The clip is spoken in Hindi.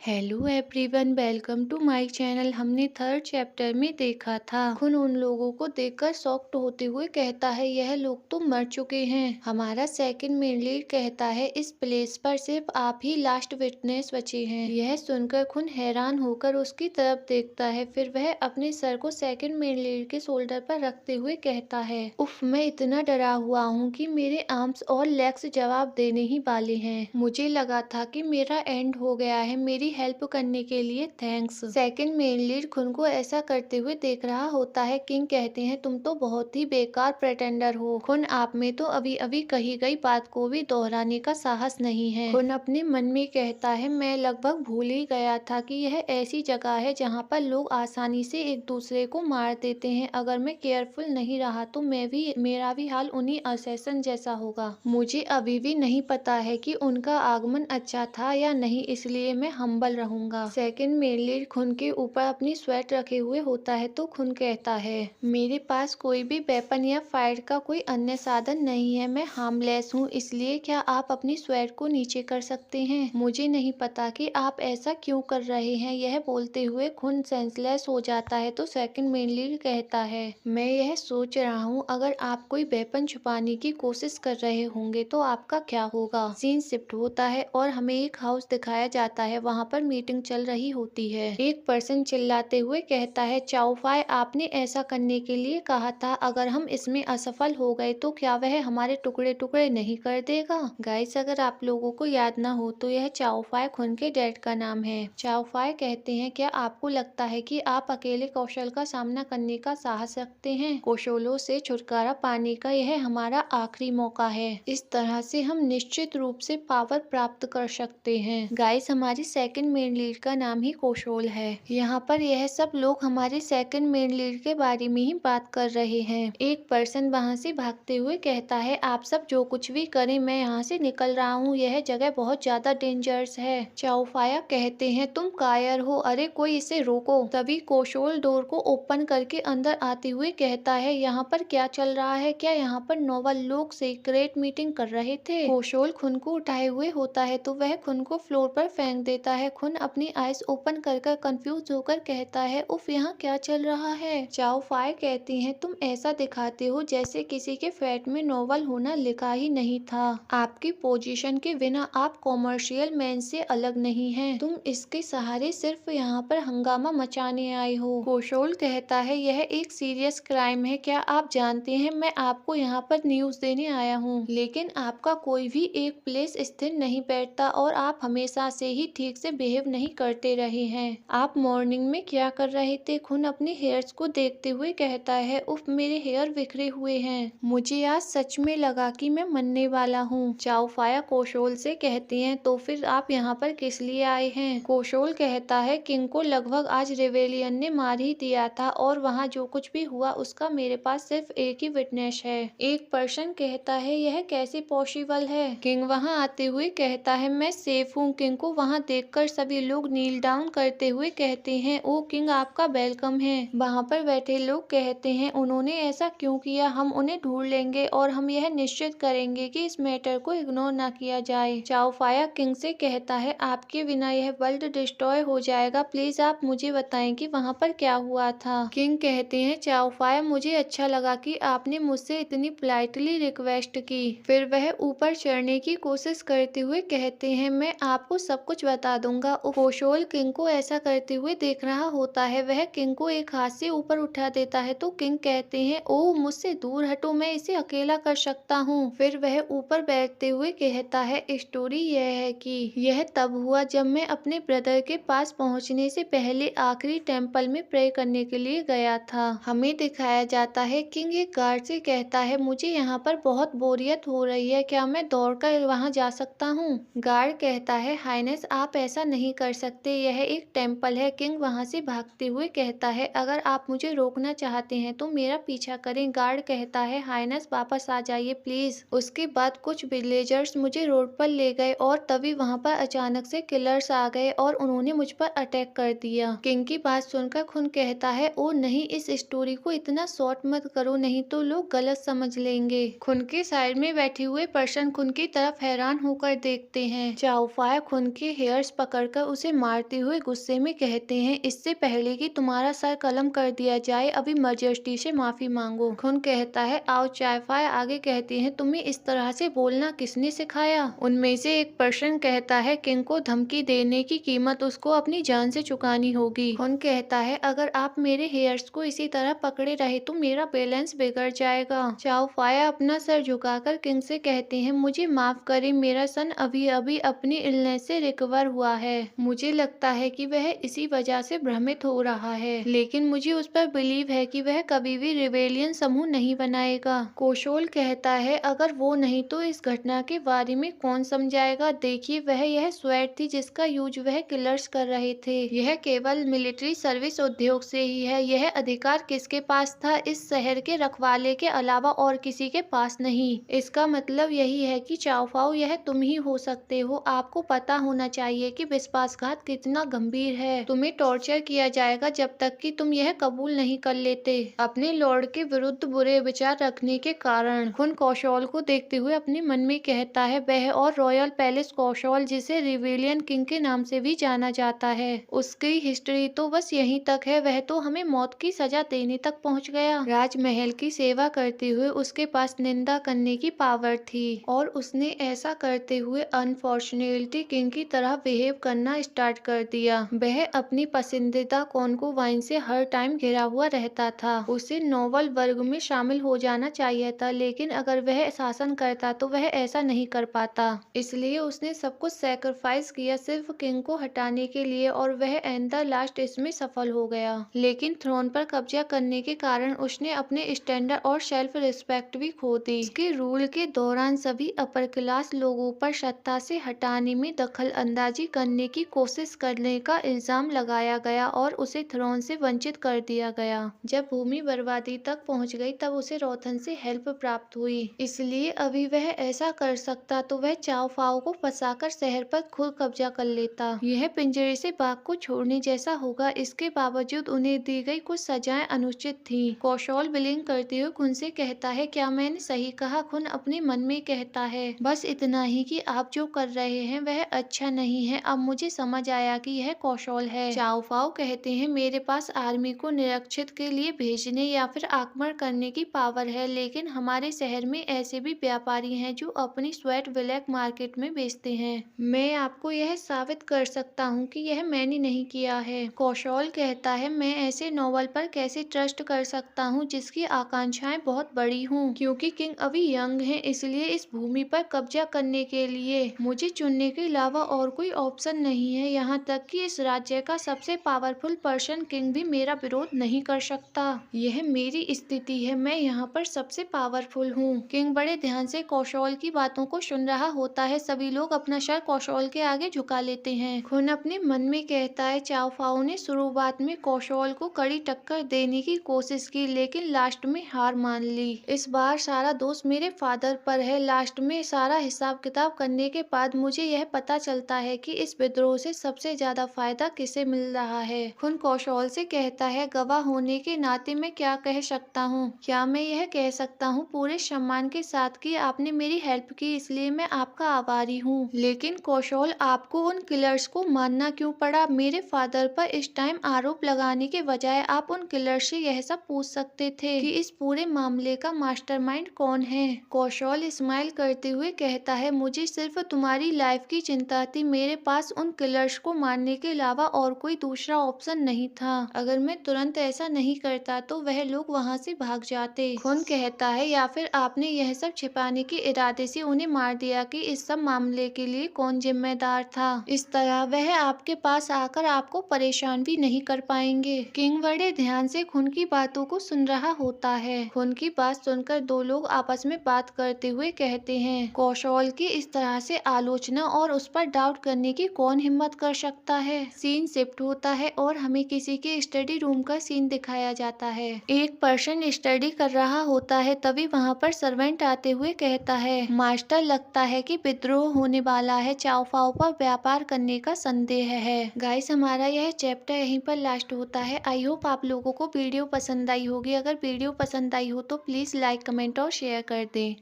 Hello everyone, welcome to my channel. हमने थर्ड चैप्टर में देखा था खुन उन लोगों को देखकर शॉक्ड होते हुए कहता है यह लोग तो मर चुके हैं। हमारा सेकंड मेन लीड कहता है इस प्लेस पर सिर्फ आप ही लास्ट विटनेस बचे हैं। यह सुनकर खुन हैरान होकर उसकी तरफ देखता है, फिर वह अपने सर को सेकंड मेन लीड के शोल्डर पर रखते हुए कहता है उफ, मैं इतना डरा हुआ हूँ कि मेरे आर्म्स और लेग्स जवाब देने ही वाले हैं। मुझे लगा था कि मेरा एंड हो गया है। मेरी हेल्प करने के लिए थैंक्स। सेकंड मेन लीड खुन को ऐसा करते हुए देख रहा होता है। किंग कहते हैं तुम तो बहुत ही बेकार प्रेटेंडर हो। खुन आप में तो अभी अभी कही गई बात को भी दोहराने का साहस नहीं है। खुन अपने मन में कहता है मैं लगभग भूल ही गया था कि यह ऐसी जगह है जहाँ पर लोग आसानी से एक दूसरे को मार देते हैं। अगर मैं केयरफुल नहीं रहा तो मेरा भी हाल उन्हीं असैसन जैसा होगा। मुझे अभी भी नहीं पता है कि उनका आगमन अच्छा था या नहीं, इसलिए मैं हम्बल रहूंगा। सेकंड मेन लीड खुन के ऊपर अपनी स्वेट रखे हुए होता है तो खुन कहता है मेरे पास कोई भी वेपन या फायर का कोई अन्य साधन नहीं है। मैं हार्मलेस हूँ, इसलिए क्या आप अपनी स्वेट को नीचे कर सकते हैं? मुझे नहीं पता कि आप ऐसा क्यों कर रहे हैं। यह बोलते हुए खुन सेंसलेस हो जाता है तो सेकंड मेन लीड कहता है मैं यह सोच रहा हूँ अगर आप कोई वेपन छुपाने की कोशिश कर रहे होंगे तो आपका क्या होगा। सीन शिफ्ट होता है और हमें एक हाउस दिखाया जाता है। वहाँ पर मीटिंग चल रही होती है। एक पर्सन चिल्लाते हुए कहता है चाओफाई, आपने ऐसा करने के लिए कहा था। अगर हम इसमें असफल हो गए तो क्या वह हमारे टुकड़े टुकड़े नहीं कर देगा? गाइस, अगर आप लोगों को याद ना हो तो यह चाओफाई खुन के डैड का नाम है। चाओफाई कहते हैं क्या आपको लगता है कि आप अकेले कौशल का सामना करने का साहस रखते हैं? कौशलों से छुटकारा पाने का यह हमारा आखिरी मौका है। इस तरह से हम निश्चित रूप से पावर प्राप्त कर सकते हैं। गाइस, हमारी सेकंड मेन लीड का नाम ही कौशल है। यहाँ पर यह सब लोग हमारे सेकंड मेन लीड के बारे में ही बात कर रहे हैं। एक पर्सन वहाँ से भागते हुए कहता है आप सब जो कुछ भी करें, मैं यहाँ से निकल रहा हूँ। यह जगह बहुत ज्यादा डेंजरस है। चाओफाया कहते हैं तुम कायर हो, अरे कोई इसे रोको। तभी कौशल डोर को ओपन करके अंदर आते हुए कहता है यहाँ पर क्या चल रहा है? क्या यहाँ पर नोबल लोग सीक्रेट मीटिंग कर रहे थे? कौशल खुन को उठाए हुए होता है तो वह खुन को फ्लोर पर फेंक देता है। खुन अपनी आईज ओपन कर कंफ्यूज होकर कहता है उफ, यहाँ क्या चल रहा है? चाओफाई कहती हैं तुम ऐसा दिखाते हो जैसे किसी के फैट में नोवेल होना लिखा ही नहीं था। आपकी पोजीशन के बिना आप कॉमर्शियल मैन से अलग नहीं हैं। तुम इसके सहारे सिर्फ यहाँ पर हंगामा मचाने आए हो। कौशल कहता है यह एक सीरियस क्राइम है। क्या आप जानते हैं मैं आपको यहाँ पर न्यूज देने आया हूँ, लेकिन आपका कोई भी एक प्लेस स्थिर नहीं बैठता और आप हमेशा से ही ठीक से बिहेव नहीं करते रहे हैं। आप मॉर्निंग में क्या कर रहे थे? खुन अपने हेयर्स को देखते हुए कहता है उफ, मेरे हेयर बिखरे हुए हैं। मुझे आज सच में लगा कि मैं मरने वाला हूँ। चाओफाया कौशल से कहती हैं तो फिर आप यहाँ पर किस लिए आए हैं? कौशल कहता है किंग को लगभग आज रेवेलियन ने मार ही दिया था और वहाँ जो कुछ भी हुआ उसका मेरे पास सिर्फ एक ही विटनेस है। एक पर्सन कहता है यह कैसे पॉसिबल है? किंग वहाँ आते हुए कहता है मैं सेफ हूँ। किंग को वहाँ देखकर सभी लोग नील डाउन करते हुए कहते हैं ओ किंग, आपका वेलकम है। वहाँ पर बैठे लोग कहते हैं उन्होंने ऐसा क्यों किया? हम उन्हें ढूंढ लेंगे और हम यह निश्चित करेंगे कि इस मैटर को इग्नोर न किया जाए। चाओफाया किंग से कहता है आपके बिना यह वर्ल्ड डिस्ट्रॉय हो जाएगा। प्लीज आप मुझे बताएं कि वहाँ पर क्या हुआ था। किंग कहते हैं चाओफाया, मुझे अच्छा लगा कि आपने मुझसे इतनी पोलाइटली रिक्वेस्ट की। फिर वह ऊपर चढ़ने की कोशिश करते हुए कहते हैं मैं आपको सब कुछ बता दूंगा। कौशल किंग को ऐसा करते हुए देख रहा होता है। वह किंग को एक हाथ से ऊपर उठा देता है तो किंग कहते हैं ओ मुझसे दूर हटो, मैं इसे अकेला कर सकता हूँ। फिर वह ऊपर बैठते हुए कहता है स्टोरी यह है कि यह तब हुआ जब मैं अपने ब्रदर के पास पहुँचने से पहले आखिरी टेम्पल में प्रे करने के लिए गया था। हमें दिखाया जाता है किंग एक गार्ड से कहता है मुझे यहाँ पर बहुत बोरियत हो रही है, क्या मैं दौड़कर वहाँ जा सकता हूँ? गार्ड कहता है हाइनेस, आप ऐसा नहीं कर सकते, यह एक टेम्पल है। किंग वहाँ से भागते हुए कहता है अगर आप मुझे रोकना चाहते हैं तो मेरा पीछा करें। गार्ड कहता है हाइनेस वापस आ जाइए प्लीज। उसके बाद कुछ विलेजर्स मुझे रोड पर ले गए और तभी वहाँ पर अचानक से किलर्स आ गए और उन्होंने मुझ पर अटैक कर दिया। किंग की बात सुनकर खुन कहता है ओ नहीं, इस स्टोरी को इतना शॉर्ट मत करो, नहीं तो लोग गलत समझ लेंगे। खुन के साइड में बैठे हुए पर्सन खुन की तरफ हैरान होकर देखते हैं। चाओफाया खुन के हेयर्स पकड़ पकड़कर उसे मारते हुए गुस्से में कहते हैं, इससे पहले कि तुम्हारा सर कलम कर दिया जाए अभी मजिस्ट्री से माफी मांगो। खून कहता है, आओ चाय फाय। आगे कहते हैं, तुम्हें इस तरह से बोलना किसने सिखाया? उनमें से एक पर्सन कहता है, किंग को धमकी देने की कीमत उसको अपनी जान से चुकानी होगी। खून कहता है, अगर आप मेरे हेयर्स को इसी तरह पकड़े रहे तो मेरा बैलेंस बिगड़ जाएगा। चाओ फाया अपना सर झुकाकर किंग से कहते हैं, मुझे माफ करें, मेरा सन अभी अभी अपनी इलनेस से रिकवर हुआ है। मुझे लगता है कि वह इसी वजह से भ्रमित हो रहा है, लेकिन मुझे उस पर बिलीव है कि वह कभी भी रिबेलियन समूह नहीं बनाएगा। कोशोल कहता है, अगर वो नहीं तो इस घटना के बारे में कौन समझाएगा? देखिए, वह यह स्वेट थी जिसका यूज वह किलर्स कर रहे थे। यह केवल मिलिट्री सर्विस उद्योग से ही है। यह अधिकार किसके पास था? इस शहर के रखवाले के अलावा और किसी के पास नहीं। इसका मतलब यही है कि चाओफाओ, यह तुम ही हो सकते हो। आपको पता होना चाहिए कि विश्वासघात कितना गंभीर है। तुम्हें टॉर्चर किया जाएगा जब तक कि तुम यह कबूल नहीं कर लेते अपने लॉर्ड के विरुद्ध बुरे विचार रखने के कारण। खुन कौशल को देखते हुए अपने मन में कहता है, वह और रॉयल पैलेस कौशल, जिसे रिवेलियन किंग के नाम से भी जाना जाता है, उसकी हिस्ट्री तो बस यहीं तक है। वह तो हमें मौत की सजा देने तक पहुंच गया। राजमहल की सेवा करते हुए उसके पास निंदा करने की पावर थी और उसने ऐसा करते हुए अनफॉर्चुनेटली किंग की तरह बिहेव करना स्टार्ट कर दिया। वह अपनी पसंदीदा कॉन्को वाइन से हर टाइम घिरा हुआ रहता था। उसे नोबल वर्ग में शामिल हो जाना चाहिए था, लेकिन अगर वह शासन करता तो वह ऐसा नहीं कर पाता। इसलिए उसने सब कुछ सैक्रिफाइस किया सिर्फ किंग को हटाने के लिए, और वह एंड द लास्ट इसमें सफल हो गया। लेकिन थ्रोन पर कब्जा करने के कारण उसने अपने स्टैंडर्ड और सेल्फ रिस्पेक्ट भी खो दी। उसके रूल के दौरान सभी अपर क्लास लोगों पर सत्ता से हटाने में दखल अंदाजी करने की कोशिश करने का इल्जाम लगाया गया और उसे थ्रोन से वंचित कर दिया गया। जब भूमि बर्बादी तक पहुंच गई तब उसे रोथन से हेल्प प्राप्त हुई। इसलिए अभी वह ऐसा कर सकता तो वह चाओ फाओ को फंसाकर शहर पर खुद कब्जा कर लेता। यह पिंजरे से बाघ को छोड़ने जैसा होगा। इसके बावजूद उन्हें दी गई कुछ सजाएं अनुचित थी। कौशल बिलिंग करते हुए खुन से कहता है, क्या मैंने सही कहा? खुन अपने मन में कहता है, बस इतना ही कि आप जो कर रहे हैं वह अच्छा नहीं है। अब मुझे समझ आया कि यह कौशल है। चाओ फाओ कहते हैं, मेरे पास आर्मी को निरीक्षित के लिए भेजने या फिर आक्रमण करने की पावर है, लेकिन हमारे शहर में ऐसे भी व्यापारी हैं जो अपनी स्वेट ब्लैक मार्केट में बेचते हैं। मैं आपको यह साबित कर सकता हूँ कि यह मैंने नहीं किया है। कौशल कहता है, मैं ऐसे नोबल पर कैसे ट्रस्ट कर सकता हूँ जिसकी आकांक्षाएं बहुत बड़ी हूँ। क्योंकि किंग अभी यंग है, इसलिए इस भूमि पर कब्जा करने के लिए मुझे चुनने के अलावा और कोई ऑप्शन नहीं है। यहाँ तक कि इस राज्य का सबसे पावरफुल पर्सन किंग भी मेरा विरोध नहीं कर सकता। यह मेरी स्थिति है, मैं यहाँ पर सबसे पावरफुल हूँ। किंग बड़े ध्यान से कौशल की बातों को सुन रहा होता है। सभी लोग अपना सर कौशल के आगे झुका लेते हैं। खुन अपने मन में कहता है, चाओ फाओ ने शुरुआत में कौशल को कड़ी टक्कर देने की कोशिश की, लेकिन लास्ट में हार मान ली। इस बार सारा दोष मेरे फादर पर है। लास्ट में सारा हिसाब किताब करने के बाद मुझे यह पता चलता है कि इस विद्रोह से सबसे ज्यादा फायदा किसे मिल रहा है। खुन कौशल से कहता है, गवाह होने के नाते मैं क्या कह सकता हूँ? क्या मैं यह कह सकता हूँ पूरे सम्मान के साथ कि आपने मेरी हेल्प की, इसलिए मैं आपका आभारी हूँ। लेकिन कौशल, आपको उन किलर्स को मानना क्यों पड़ा? मेरे फादर पर इस टाइम आरोप लगाने के बजाय आप उन किलर्स से यह सब पूछ सकते थे कि इस पूरे मामले का मास्टरमाइंड कौन है। कौशल स्माइल करते हुए कहता है, मुझे सिर्फ तुम्हारी लाइफ की चिंता थी। मेरे पास उन किलर्स को मारने के अलावा और कोई दूसरा ऑप्शन नहीं था। अगर मैं तुरंत ऐसा नहीं करता तो वह लोग वहाँ से भाग जाते। खुन कहता है, या फिर आपने यह सब छिपाने के इरादे से उन्हें मार दिया कि इस सब मामले के लिए कौन जिम्मेदार था? इस तरह वह आपके पास आकर आपको परेशान भी नहीं कर पाएंगे। किंग बड़े ध्यान से खुन की बातों को सुन रहा होता है। खुन की बात सुनकर दो लोग आपस में बात करते हुए कहते हैं, कौशल की इस तरह से आलोचना और उस पर डाउट करने की कौन हिम्मत कर सकता है। सीन शिफ्ट होता है और हमें किसी के स्टडी रूम का सीन दिखाया जाता है। एक पर्सन स्टडी कर रहा होता है, तभी वहाँ पर सर्वेंट आते हुए कहता है, मास्टर, लगता है कि विद्रोह होने वाला है। चाओ फाओ पर व्यापार करने का संदेह है। गाइस, हमारा यह चैप्टर यहीं पर लास्ट होता है। आई होप आप लोगों को वीडियो पसंद आई होगी। अगर वीडियो पसंद आई हो तो प्लीज लाइक, कमेंट और शेयर कर दें।